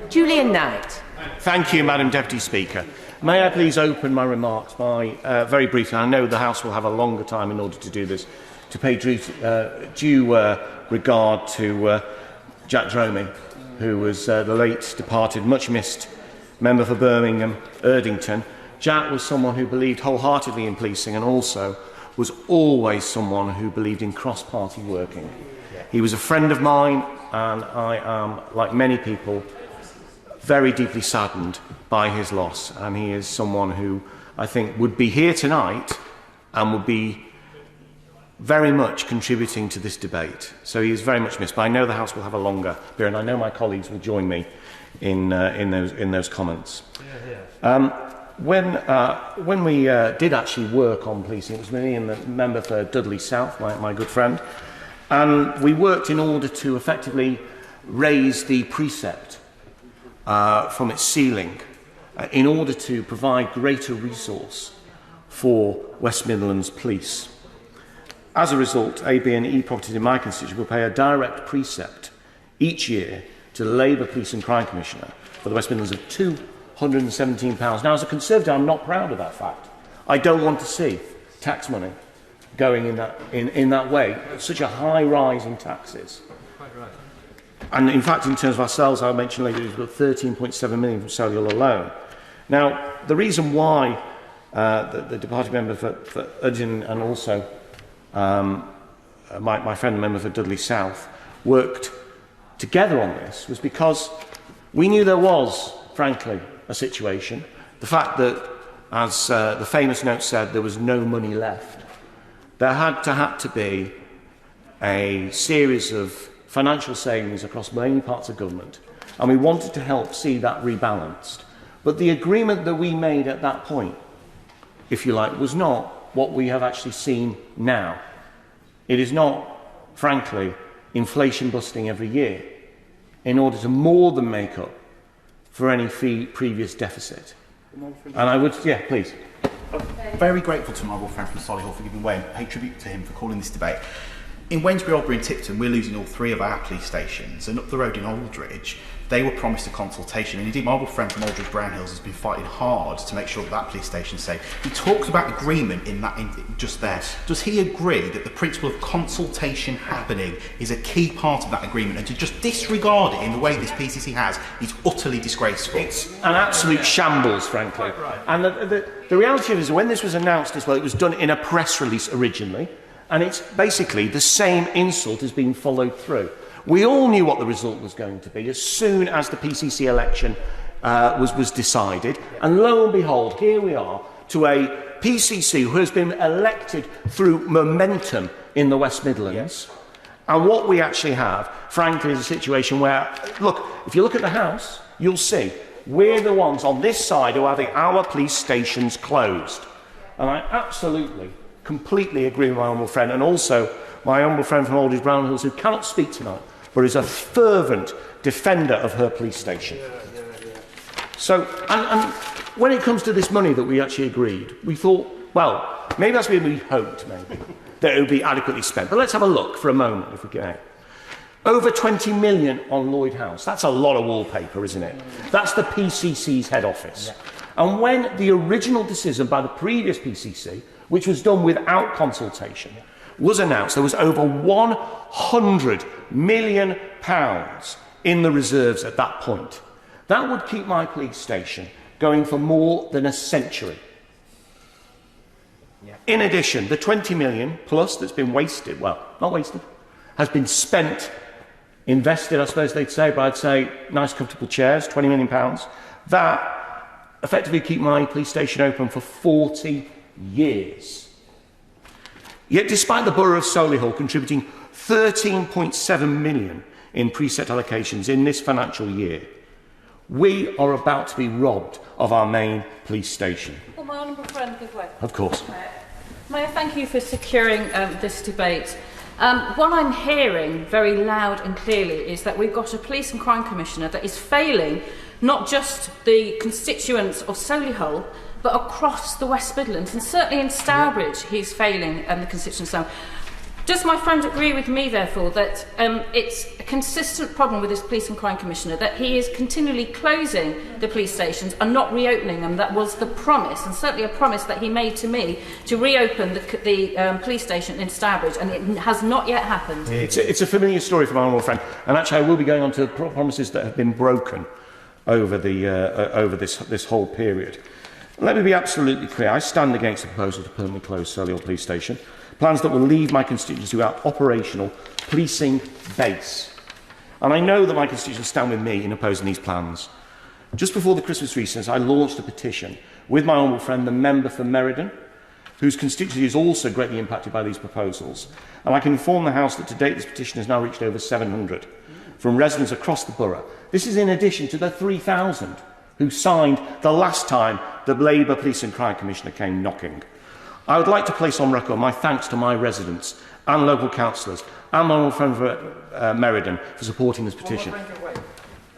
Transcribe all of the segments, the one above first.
Julian Knight. Thank you, Madam Deputy Speaker. May I please open my remarks by, very briefly, I know the House will have a longer time in order to do this, to pay due regard to Jack Dromey, who was the late departed, much missed member for Birmingham, Erdington. Jack was someone who believed wholeheartedly in policing and also was always someone who believed in cross-party working. He was a friend of mine, and I am, like many people, very deeply saddened by his loss. And he is someone who I think would be here tonight and would be very much contributing to this debate. So he is very much missed. But I know the House will have a longer period, and I know my colleagues will join me in those comments. When we did actually work on policing, it was me and the member for Dudley South, my good friend, and we worked in order to effectively raise the precept from its ceiling in order to provide greater resource for West Midlands Police. As a result, AB and E-Properties in my constituency will pay a direct precept each year to the Labour Police and Crime Commissioner for the West Midlands of £217. Now, as a Conservative, I'm not proud of that fact. I don't want to see tax money going in that way, such a high rise in taxes. Quite right. And in fact, in terms of ourselves, I'll mention later, we've got 13.7 million from Solihull alone. Now, the reason why the departed member for Udgen and also my friend, the member for Dudley South, worked together on this was because we knew there was, frankly, a situation. The fact that, as the famous note said, there was no money left. There had to be a series of financial savings across many parts of government, and we wanted to help see that rebalanced. But the agreement that we made at that point, if you like, was not what we have actually seen now. It is not, frankly, inflation busting every year in order to more than make up for any previous deficit. And I would, yeah, please. I'm very grateful to my old friend from Solihull for giving way and pay tribute to him for calling this debate. In Wainsbury, Albury and Tipton, we're losing all three of our police stations, and up the road in Aldridge, they were promised a consultation, and indeed my old friend from Aldridge Brownhills has been fighting hard to make sure that police station is safe. He talks about agreement just there. Does he agree that the principle of consultation happening is a key part of that agreement, and to just disregard it in the way this PCC has is utterly disgraceful? It's an absolute shambles, frankly. And the reality is, when this was announced as well, it was done in a press release originally, and it's basically the same insult as being followed through. We all knew what the result was going to be as soon as the PCC election was decided. And lo and behold, here we are to a PCC who has been elected through momentum in the West Midlands. Yes. And what we actually have, frankly, is a situation where, look, if you look at the House, you'll see we're the ones on this side who are having our police stations closed. And I absolutely, completely agree with my humble friend, and also my humble friend from Aldridge Brownhills, who cannot speak tonight, but is a fervent defender of her police station. So, and when it comes to this money that we actually agreed, we thought, well, maybe that's what we hoped, maybe, that it would be adequately spent. But let's have a look for a moment, if we can. Over 20 million on Lloyd House. That's a lot of wallpaper, isn't it? That's the PCC's head office. And when the original decision by the previous PCC, which was done without consultation, was announced, there was over £100 million in the reserves at that point. That would keep my police station going for more than a century. Yeah. In addition, the 20 million plus that's been wasted, well, not wasted, has been spent, invested, I suppose they'd say, but I'd say nice comfortable chairs, £20 million, that effectively keep my police station open for 40 years. Yet despite the Borough of Solihull contributing £13.7 million in preset allocations in this financial year, we are about to be robbed of our main police station. Well, my honourable friend, give way. Of course. May I thank you for securing this debate. What I'm hearing very loud and clearly is that we've got a Police and Crime Commissioner that is failing not just the constituents of Solihull, but across the West Midlands, and certainly in Stourbridge he's failing the constituents. Does my friend agree with me, therefore, that it's a consistent problem with this Police and Crime Commissioner that he is continually closing the police stations and not reopening them? That was the promise, and certainly a promise that he made to me, to reopen the police station in Stourbridge, and it has not yet happened. It's a familiar story from my honourable friend, and actually I will be going on to the promises that have been broken over this whole period. Let me be absolutely clear. I stand against the proposal to permanently close Solihull Police Station. Plans that will leave my constituency without operational policing base. And I know that my constituents stand with me in opposing these plans. Just before the Christmas recess, I launched a petition with my honourable friend, the member for Meriden, whose constituency is also greatly impacted by these proposals. And I can inform the House that to date this petition has now reached over 700 from residents across the borough. This is in addition to the 3,000 who signed the last time the Labour Police and Crime Commissioner came knocking. I would like to place on record my thanks to my residents and local councillors and my honourable friend for Meriden for supporting this petition.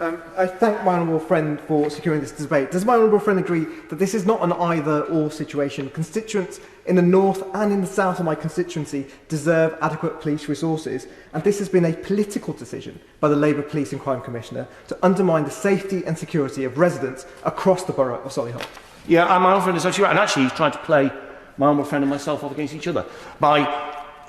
I thank my honourable friend for securing this debate. Does my honourable friend agree that this is not an either-or situation? Constituents in the north and in the south of my constituency deserve adequate police resources, and this has been a political decision by the Labour Police and Crime Commissioner to undermine the safety and security of residents across the borough of Solihull. Yeah, and my honourable friend is actually right, and actually he's trying to play my honourable friend and myself off against each other by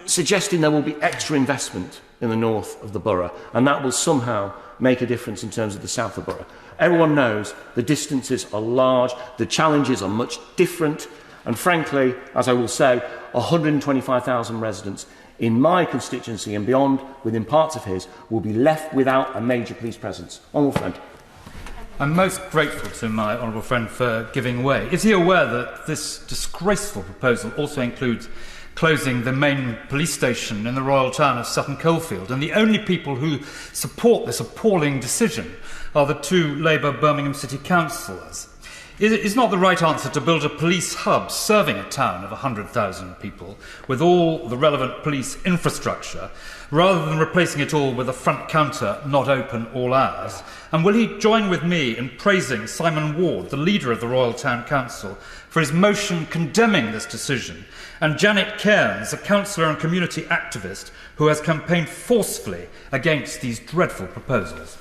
suggesting there will be extra investment in the north of the borough, and that will somehow make a difference in terms of the south of the borough. Everyone knows the distances are large, the challenges are much different, and frankly, as I will say, 125,000 residents in my constituency and beyond, within parts of his, will be left without a major police presence. Honourable friend. I'm most grateful to my honourable friend for giving way. Is he aware that this disgraceful proposal also includes closing the main police station in the royal town of Sutton Coldfield, and the only people who support this appalling decision are the two Labour Birmingham City councillors? Is not the right answer to build a police hub serving a town of 100,000 people with all the relevant police infrastructure, rather than replacing it all with a front counter not open all hours? And will he join with me in praising Simon Ward, the leader of the Royal Town Council, for his motion condemning this decision, and Janet Cairns, a councillor and community activist who has campaigned forcefully against these dreadful proposals?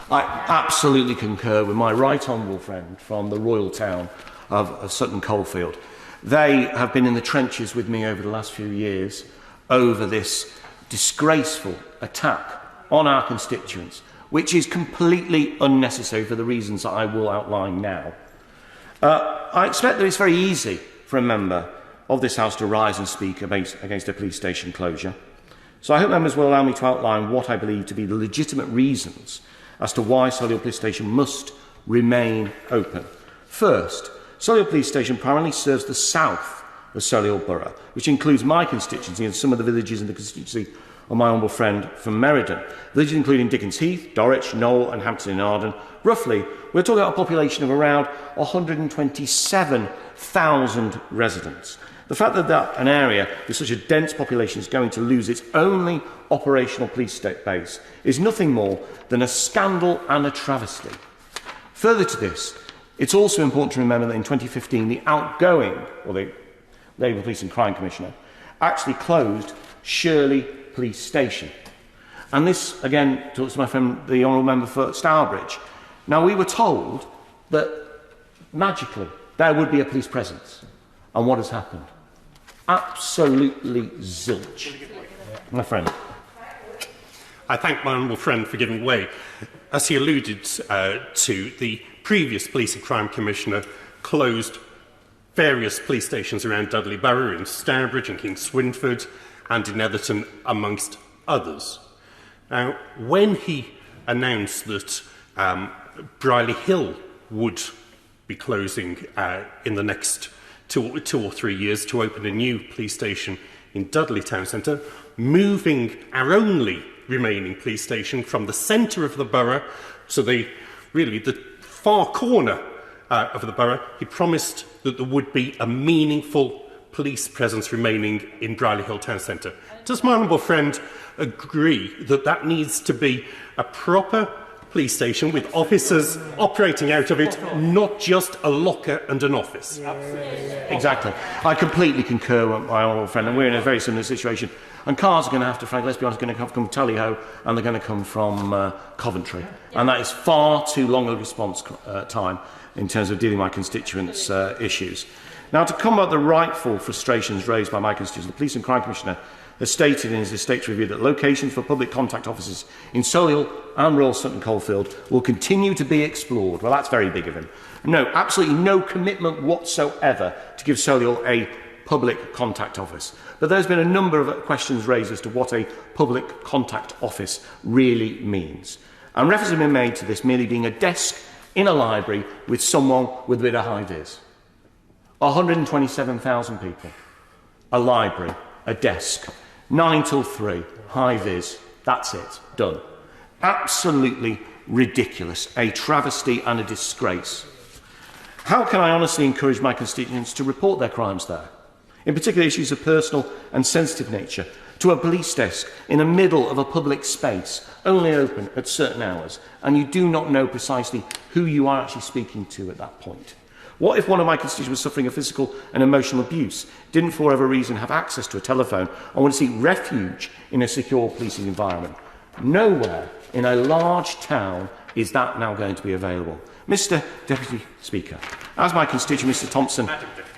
I absolutely concur with my right honourable friend from the royal town of Sutton Coldfield. They have been in the trenches with me over the last few years over this disgraceful attack on our constituents, which is completely unnecessary for the reasons that I will outline now. I expect that it's very easy for a member of this House to rise and speak against a police station closure. So I hope members will allow me to outline what I believe to be the legitimate reasons as to why Solihull Police Station must remain open. First, Solihull Police Station primarily serves the south of Solihull Borough, which includes my constituency and some of the villages in the constituency of my honourable friend from Meriden. Villages including Dickens Heath, Dorwich, Knowle and Hampton in Arden. Roughly, we're talking about a population of around 127,000 residents. The fact that an area with such a dense population is going to lose its only operational police state base is nothing more than a scandal and a travesty. Further to this, it's also important to remember that in 2015, the outgoing, or the Labour Police and Crime Commissioner, actually closed Shirley Police Station. And this, again, talks to my friend, the honourable member for Stourbridge. Now, we were told that, magically, there would be a police presence. And what has happened? Absolutely zilch. My friend. I thank my honourable friend for giving way. As he alluded to, the previous Police and Crime Commissioner closed various police stations around Dudley Borough, in Stourbridge and King Swinford, and in Netherton, amongst others. Now, when he announced that Brierley Hill would be closing in the next two or 3 years to open a new police station in Dudley Town Centre, moving our only remaining police station from the centre of the borough to the far corner of the borough, he promised that there would be a meaningful police presence remaining in Brierley Hill Town Centre. Does my honourable friend agree that that needs to be a proper police station with officers operating out of it, not just a locker and an office? Exactly. I completely concur with my honourable friend, and we're in a very similar situation. And cars are going to have to, frankly, let's be honest, going to come from Solihull and they're going to come from Coventry. And that is far too long a response time in terms of dealing with my constituents' issues. Now, to combat the rightful frustrations raised by my constituents, the Police and Crime Commissioner has stated in his estate's review that locations for public contact offices in Solihull and Royal Sutton Coldfield will continue to be explored. Well, that's very big of him. No, absolutely no commitment whatsoever to give Solihull a public contact office. But there's been a number of questions raised as to what a public contact office really means. And reference has been made to this merely being a desk in a library with someone with a bit of high-vis. 127,000 people. A library, a desk, 9 till 3, high-vis, that's it, done. Absolutely ridiculous, a travesty and a disgrace. How can I honestly encourage my constituents to report their crimes there? In particular, issues of personal and sensitive nature, to a police desk in the middle of a public space, only open at certain hours, and you do not know precisely who you are actually speaking to at that point. What if one of my constituents was suffering of physical and emotional abuse, didn't for whatever reason have access to a telephone, and would seek refuge in a secure policing environment? Nowhere in a large town is that now going to be available. Mr. Deputy Speaker, as my constituent, Mr. Thompson,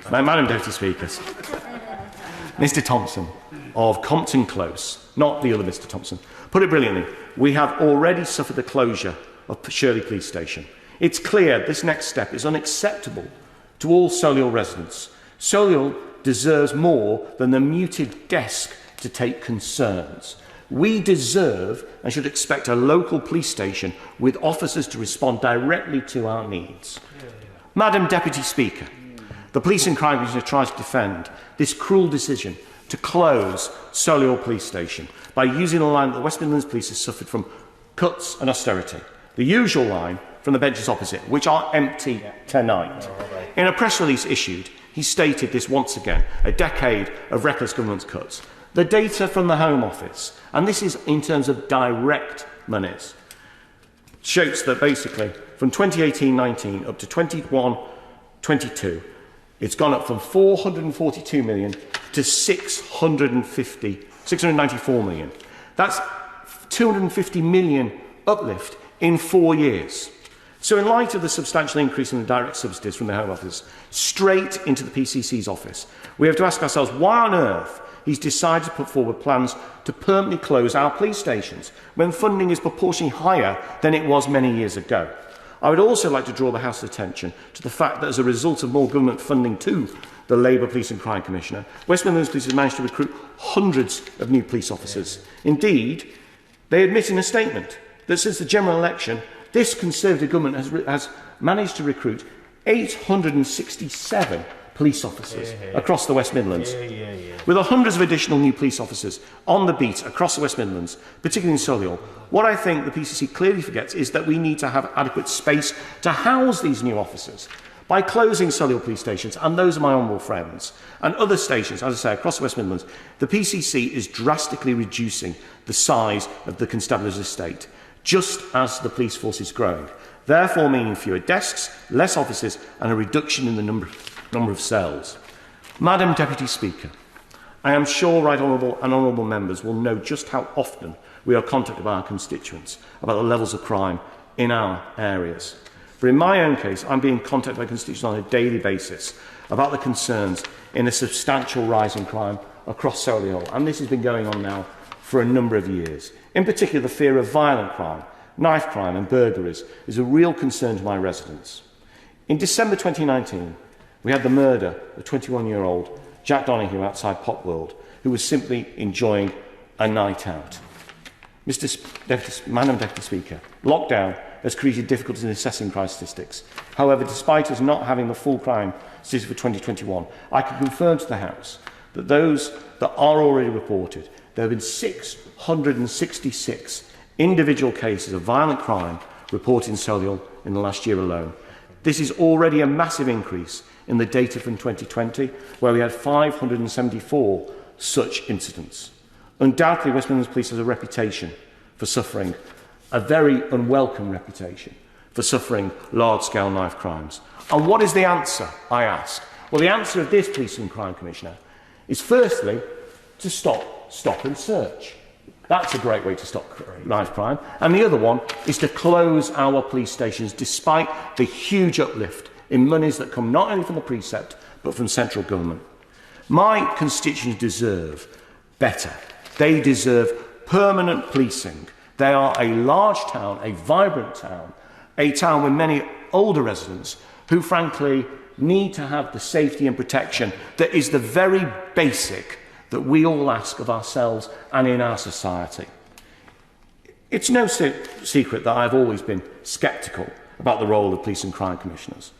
Madam Deputy Speaker, Mr. Thompson of Compton Close, not the other Mr. Thompson, put it brilliantly. We have already suffered the closure of Shirley Police Station. It's clear this next step is unacceptable to all Solihull residents. Solihull deserves more than the muted desk to take concerns. We deserve and should expect a local police station with officers to respond directly to our needs. Madam Deputy Speaker, the Police and Crime Commissioner tries to defend this cruel decision to close Solihull Police Station by using a line that the West Midlands Police has suffered from cuts and austerity. The usual line from the benches opposite, which are empty tonight. In a press release issued, he stated this once again, a decade of reckless government cuts. The data from the Home Office, and this is in terms of direct monies, shows that basically from 2018-19 up to 21-22, it's gone up from 442 million to 694 million. That's 250 million uplift in 4 years. So in light of the substantial increase in the direct subsidies from the Home Office straight into the PCC's office, we have to ask ourselves why on earth he's decided to put forward plans to permanently close our police stations when funding is proportionally higher than it was many years ago. I would also like to draw the House's attention to the fact that as a result of more government funding to the Labour Police and Crime Commissioner, West Midlands Police has managed to recruit hundreds of new police officers. Indeed, they admit in a statement that since the general election, this Conservative government has managed to recruit 867 police officers across the West Midlands. With hundreds of additional new police officers on the beat across the West Midlands, particularly in Solihull, what I think the PCC clearly forgets is that we need to have adequate space to house these new officers. By closing Solihull police stations, and those are my honourable friends, and other stations, as I say, across the West Midlands, the PCC is drastically reducing the size of the constabulary's estate, just as the police force is growing, therefore meaning fewer desks, less officers, and a reduction in the number of cells. Madam Deputy Speaker, I am sure right honourable members will know just how often we are contacted by our constituents about the levels of crime in our areas. But in my own case, I'm being contacted by constituents on a daily basis about the concerns in a substantial rise in crime across Solihull, and this has been going on now for a number of years. In particular, the fear of violent crime, knife crime and burglaries is a real concern to my residents. In December 2019, we had the murder of 21-year-old Jack Donahue outside Popworld, who was simply enjoying a night out. Madam Deputy Speaker, lockdown has created difficulties in assessing crime statistics. However, despite us not having the full crime statistics for 2021, I can confirm to the House that those that are already reported, there have been 666 individual cases of violent crime reported in Solihull in the last year alone. This is already a massive increase in the data from 2020, where we had 574 such incidents. Undoubtedly, West Midlands Police has a reputation for suffering, a very unwelcome reputation, for suffering large-scale knife crimes. And what is the answer, I ask? Well, the answer of this Police and Crime Commissioner is firstly to stop stop and search. That's a great way to stop knife crime. And the other one is to close our police stations despite the huge uplift in monies that come not only from the precept but from central government. My constituents deserve better. They deserve permanent policing. They are a large town, a vibrant town, a town with many older residents who frankly need to have the safety and protection that is the very basic that we all ask of ourselves and in our society. It's no secret that I've always been sceptical about the role of police and crime commissioners.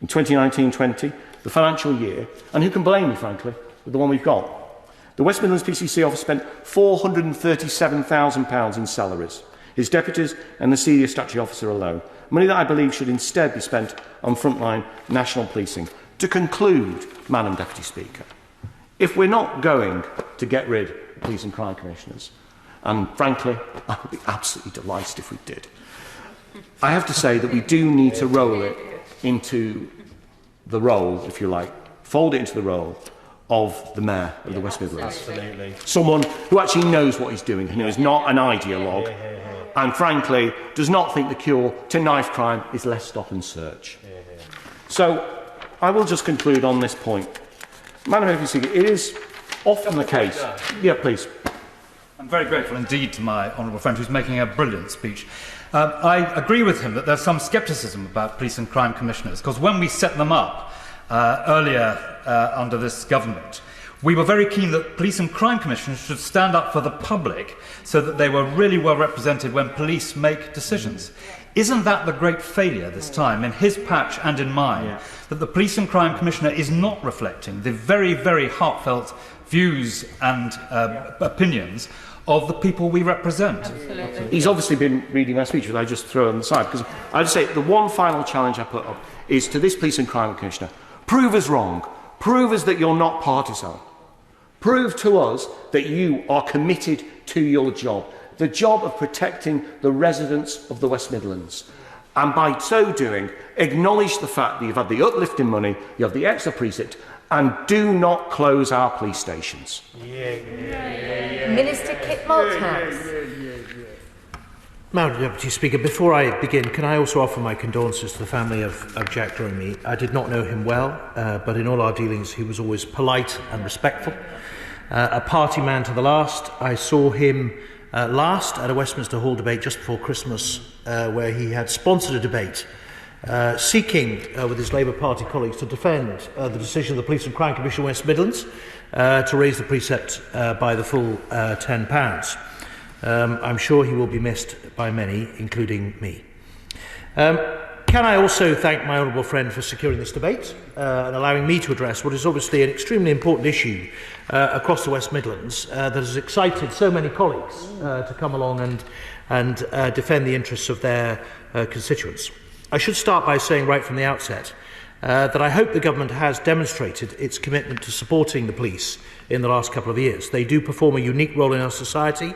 In 2019-20, the financial year, and who can blame me, frankly, with the one we've got, the West Midlands PCC office spent £437,000 in salaries, his deputies and the senior statutory officer alone, money that I believe should instead be spent on frontline national policing. To conclude, Madam Deputy Speaker, if we're not going to get rid of police and crime commissioners, and frankly, I would be absolutely delighted if we did, I have to say that we do need to roll it into the role, if you like, fold it into the role of the Mayor of the West Midlands. Absolutely. Someone who actually knows what he's doing, who is not an ideologue, and frankly, does not think the cure to knife crime is less stop and search. So, I will just conclude on this point. Madam Deputy Speaker, it is often the case... Yeah, please. I'm very grateful indeed to my honourable friend who's making a brilliant speech. I agree with him that there's some scepticism about police and crime commissioners, because when we set them up earlier under this government, we were very keen that police and crime commissioners should stand up for the public so that they were really well represented when police make decisions. Isn't that the great failure this time, in his patch and in mine, that the police and crime commissioner is not reflecting the very, very heartfelt views and opinions of the people we represent? Absolutely. He's obviously been reading my speech, which I just throw on the side, because I'd say the one final challenge I put up is to this police and crime commissioner: prove us wrong. Prove us that you're not partisan. Prove to us that you are committed to your job, the job of protecting the residents of the West Midlands. And by so doing, acknowledge the fact that you've had the uplift in money, you have the extra precept, and do not close our police stations. Minister Kit Malthouse. Madam Deputy Speaker, before I begin, can I also offer my condolences to the family of Jack Dromey. I did not know him well, but in all our dealings he was always polite and respectful. A party man to the last. I saw him last at a Westminster Hall debate just before Christmas, where he had sponsored a debate seeking, with his Labour Party colleagues, to defend the decision of the Police and Crime Commission West Midlands to raise the precept by the full £10. I'm sure he will be missed by many, including me. Can I also thank my honourable friend for securing this debate and allowing me to address what is obviously an extremely important issue across the West Midlands that has excited so many colleagues to come along and defend the interests of their constituents. I should start by saying right from the outset that I hope the government has demonstrated its commitment to supporting the police in the last couple of years. They do perform a unique role in our society.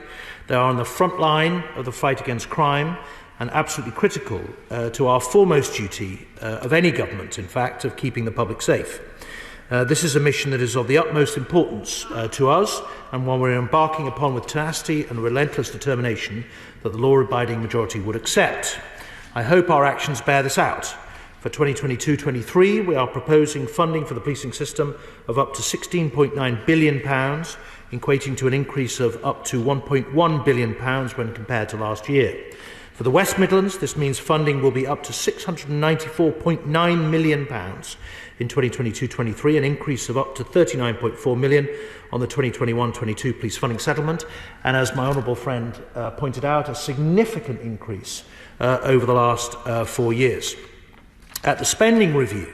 They are on the front line of the fight against crime and absolutely critical to our foremost duty of any government, in fact, of keeping the public safe. This is a mission that is of the utmost importance to us, and one we're embarking upon with tenacity and relentless determination that the law-abiding majority would accept. I hope our actions bear this out. For 2022-23, we are proposing funding for the policing system of up to £16.9 billion, equating to an increase of up to £1.1 billion when compared to last year. For the West Midlands, this means funding will be up to £694.9 million in 2022-23, an increase of up to £39.4 million on the 2021-22 police funding settlement, and as my honourable friend pointed out, a significant increase over the last 4 years. At the spending review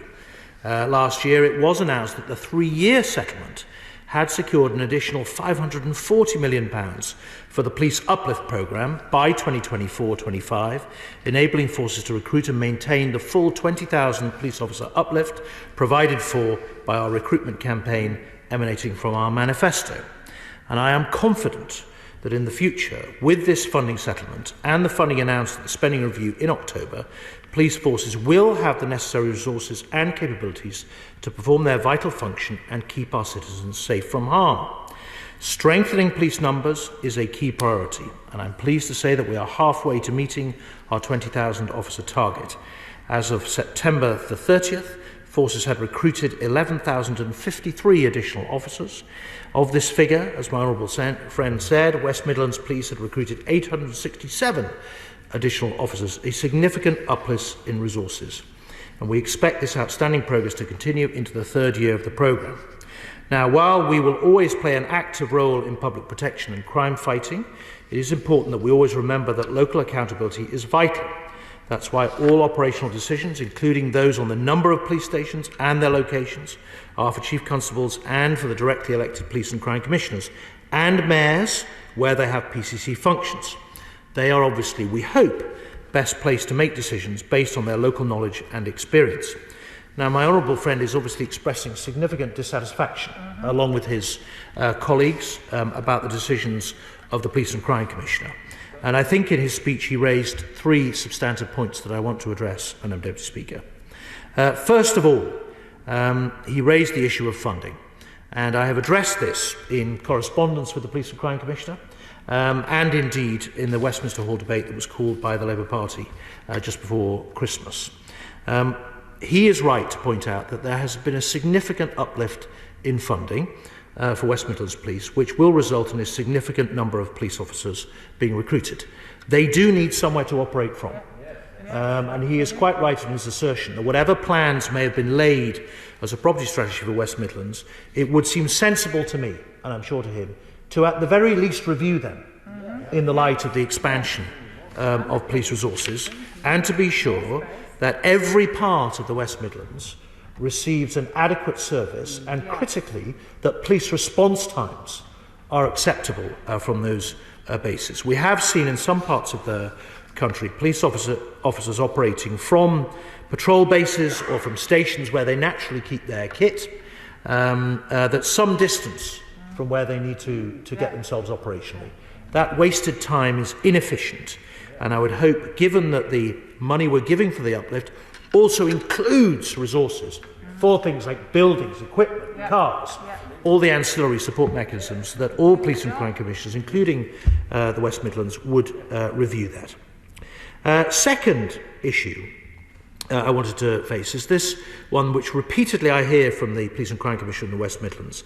last year, it was announced that the 3-year settlement had secured an additional £540 million for the police uplift programme by 2024-25, enabling forces to recruit and maintain the full 20,000 police officer uplift provided for by our recruitment campaign emanating from our manifesto. And I am confident that in the future, with this funding settlement and the funding announced at the spending review in October, police forces will have the necessary resources and capabilities to perform their vital function and keep our citizens safe from harm. Strengthening police numbers is a key priority, and I'm pleased to say that we are halfway to meeting our 20,000 officer target. As of September the 30th, forces had recruited 11,053 additional officers. Of this figure, as my honourable friend said, West Midlands Police had recruited 867 additional officers, a significant uplift in resources. And we expect this outstanding progress to continue into the third year of the programme. Now, while we will always play an active role in public protection and crime fighting, it is important that we always remember that local accountability is vital. That's why all operational decisions, including those on the number of police stations and their locations, are for Chief Constables and for the directly elected Police and Crime Commissioners, and mayors where they have PCC functions. They are obviously, we hope, best placed to make decisions based on their local knowledge and experience. Now, my honourable friend is obviously expressing significant dissatisfaction, along with his colleagues, about the decisions of the Police and Crime Commissioner. And I think in his speech he raised three substantive points that I want to address, Madam Deputy Speaker. First of all, he raised the issue of funding. And I have addressed this in correspondence with the Police and Crime Commissioner, and indeed in the Westminster Hall debate that was called by the Labour Party just before Christmas. He is right to point out that there has been a significant uplift in funding for West Midlands Police, which will result in a significant number of police officers being recruited. They do need somewhere to operate from. And he is quite right in his assertion that whatever plans may have been laid as a property strategy for West Midlands, it would seem sensible to me, and I'm sure to him, to at the very least review them in the light of the expansion of police resources, and to be sure that every part of the West Midlands receives an adequate service, and critically, that police response times are acceptable from those bases. We have seen in some parts of the country police officers operating from patrol bases or from stations where they naturally keep their kit, that's some distance from where they need to get themselves operationally. That wasted time is inefficient, and I would hope, given that the money we're giving for the uplift also includes resources for things like buildings, equipment, cars, all the ancillary support mechanisms, that all police and crime commissioners, including the West Midlands, would review that. Second issue I wanted to face is this one which repeatedly I hear from the Police and Crime Commission in the West Midlands,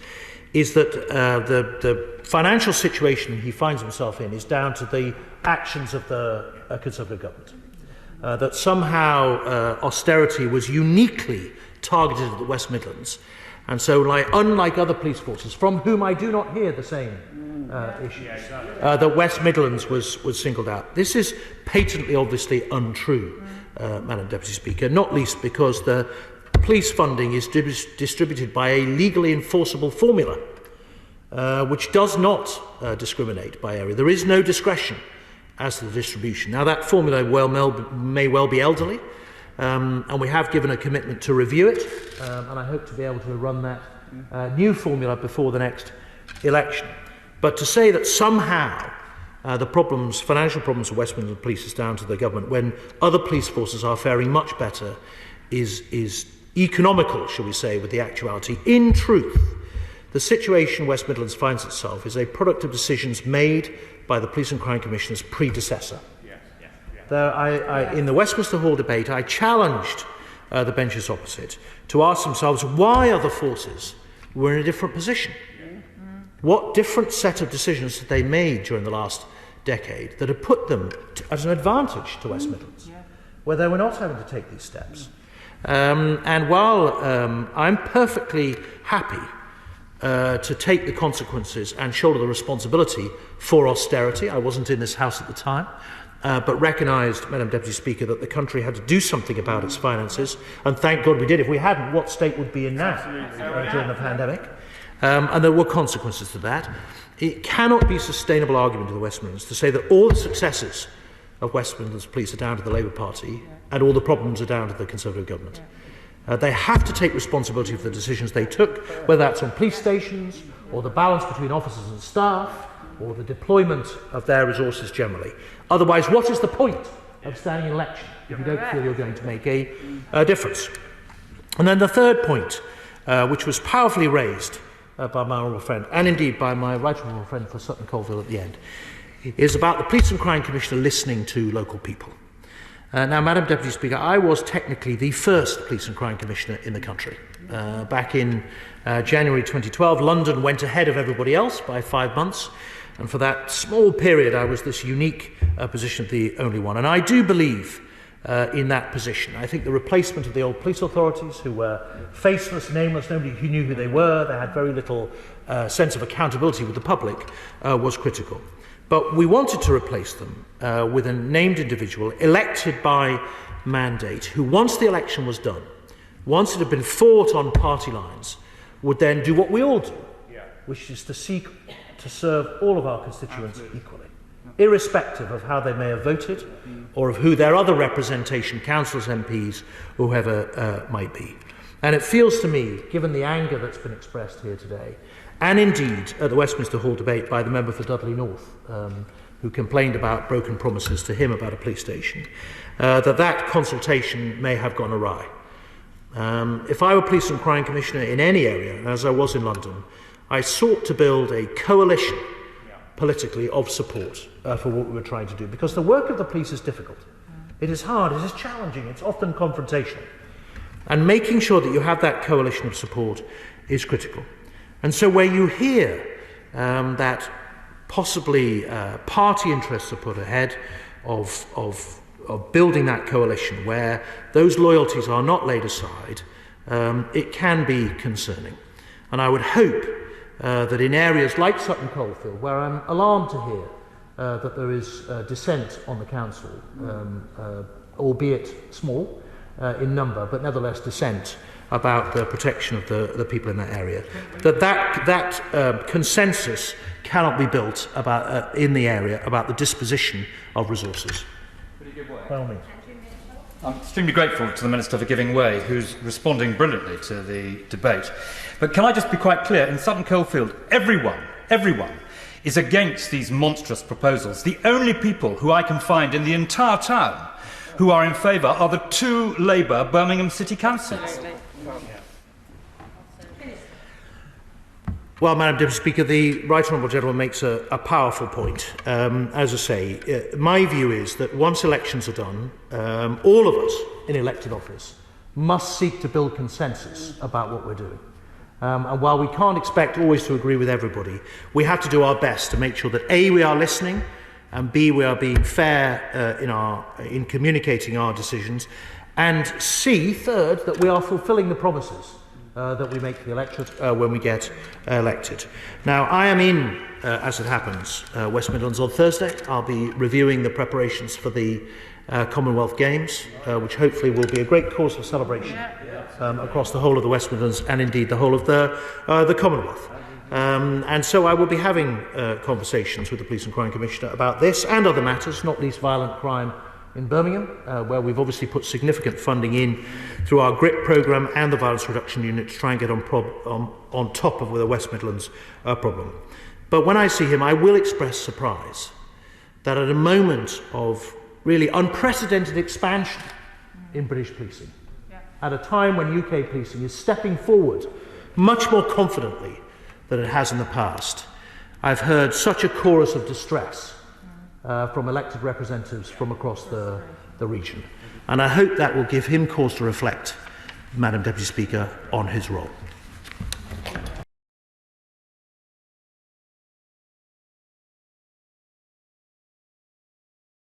is that the financial situation he finds himself in is down to the actions of the Conservative government. That somehow austerity was uniquely targeted at the West Midlands, and so unlike other police forces, from whom I do not hear the same issues, that West Midlands was singled out. This is patently, obviously untrue, Madam Deputy Speaker, not least because the police funding is distributed by a legally enforceable formula, which does not discriminate by area. There is no discretion as to the distribution. Now, that formula may well be elderly, and we have given a commitment to review it, and I hope to be able to run that new formula before the next election. But to say that somehow the financial problems of West Midlands Police is down to the government when other police forces are faring much better is economical, shall we say, with the actuality. In truth, the situation West Midlands finds itself is a product of decisions made by the Police and Crime Commissioner's predecessor. In the Westminster Hall debate, I challenged the benches opposite to ask themselves why other forces were in a different position. What different set of decisions had they made during the last decade that had put them as an advantage to West Midlands, where they were not having to take these steps? And while I'm perfectly happy to take the consequences and shoulder the responsibility for austerity, I wasn't in this House at the time, but recognised, Madam Deputy Speaker, that the country had to do something about its finances, and thank God we did. If we hadn't, what state would be in now during the pandemic? And there were consequences to that. It cannot be a sustainable argument of the West Midlands to say that all the successes of West Midlands Police are down to the Labour Party and all the problems are down to the Conservative government. They have to take responsibility for the decisions they took, whether that's on police stations or the balance between officers and staff or the deployment of their resources generally. Otherwise, what is the point of standing in election if you don't feel you're going to make a difference? And then the third point, which was powerfully raised by my honourable friend, and indeed by my right honourable friend for Sutton Coldfield at the end, is about the Police and Crime Commissioner listening to local people. Now, Madam Deputy Speaker, I was technically the first Police and Crime Commissioner in the country. Back in January 2012, London went ahead of everybody else by 5 months, and for that small period I was this unique position of the only one. And I do believe in that position. I think the replacement of the old police authorities, who were faceless, nameless, nobody who knew who they were, they had very little sense of accountability with the public, was critical. But we wanted to replace them with a named individual elected by mandate, who once the election was done, once it had been fought on party lines, would then do what we all do, which is to seek to serve all of our constituents equally, irrespective of how they may have voted or of who their other representation, councillors, MPs, or whoever might be. And it feels to me, given the anger that's been expressed here today, and indeed at the Westminster Hall debate by the member for Dudley North, who complained about broken promises to him about a police station, that consultation may have gone awry. If I were Police and Crime Commissioner in any area, as I was in London, I sought to build a coalition politically of support for what we were trying to do, because the work of the police is difficult. It is hard, it is challenging, it's often confrontational. And making sure that you have that coalition of support is critical. And so where you hear that possibly party interests are put ahead of building that coalition, where those loyalties are not laid aside, it can be concerning. And I would hope that in areas like Sutton Coldfield, where I'm alarmed to hear that there is dissent on the council, albeit small in number, but nevertheless dissent about the protection of the people in that area, that consensus cannot be built about in the area about the disposition of resources. By all means. I'm extremely grateful to the Minister for giving way, who's responding brilliantly to the debate. But can I just be quite clear? In Sutton Coldfield, everyone is against these monstrous proposals. The only people who I can find in the entire town who are in favour are the 2 Labour Birmingham City Councils. Well, Madam Deputy Speaker, the Right Honourable Gentleman makes a powerful point. As I say, my view is that once elections are done, all of us in elected office must seek to build consensus about what we're doing. And while we can't expect always to agree with everybody, we have to do our best to make sure that A, we are listening, and B, we are being fair in communicating our decisions, and C, third, that we are fulfilling the promises that we make to the electorate when we get elected. Now, I am in, as it happens, West Midlands on Thursday. I'll be reviewing the preparations for the Commonwealth Games, which hopefully will be a great cause for celebration across the whole of the West Midlands and indeed the whole of the Commonwealth. And so I will be having conversations with the Police and Crime Commissioner about this and other matters, not least violent crime in Birmingham, where we've obviously put significant funding in through our GRIP programme and the Violence Reduction Unit to try and get on top of the West Midlands problem. But when I see him, I will express surprise that at a moment of really unprecedented expansion in British policing, at a time when UK policing is stepping forward much more confidently than it has in the past, I've heard such a chorus of distress from elected representatives from across the region. And I hope that will give him cause to reflect, Madam Deputy Speaker, on his role.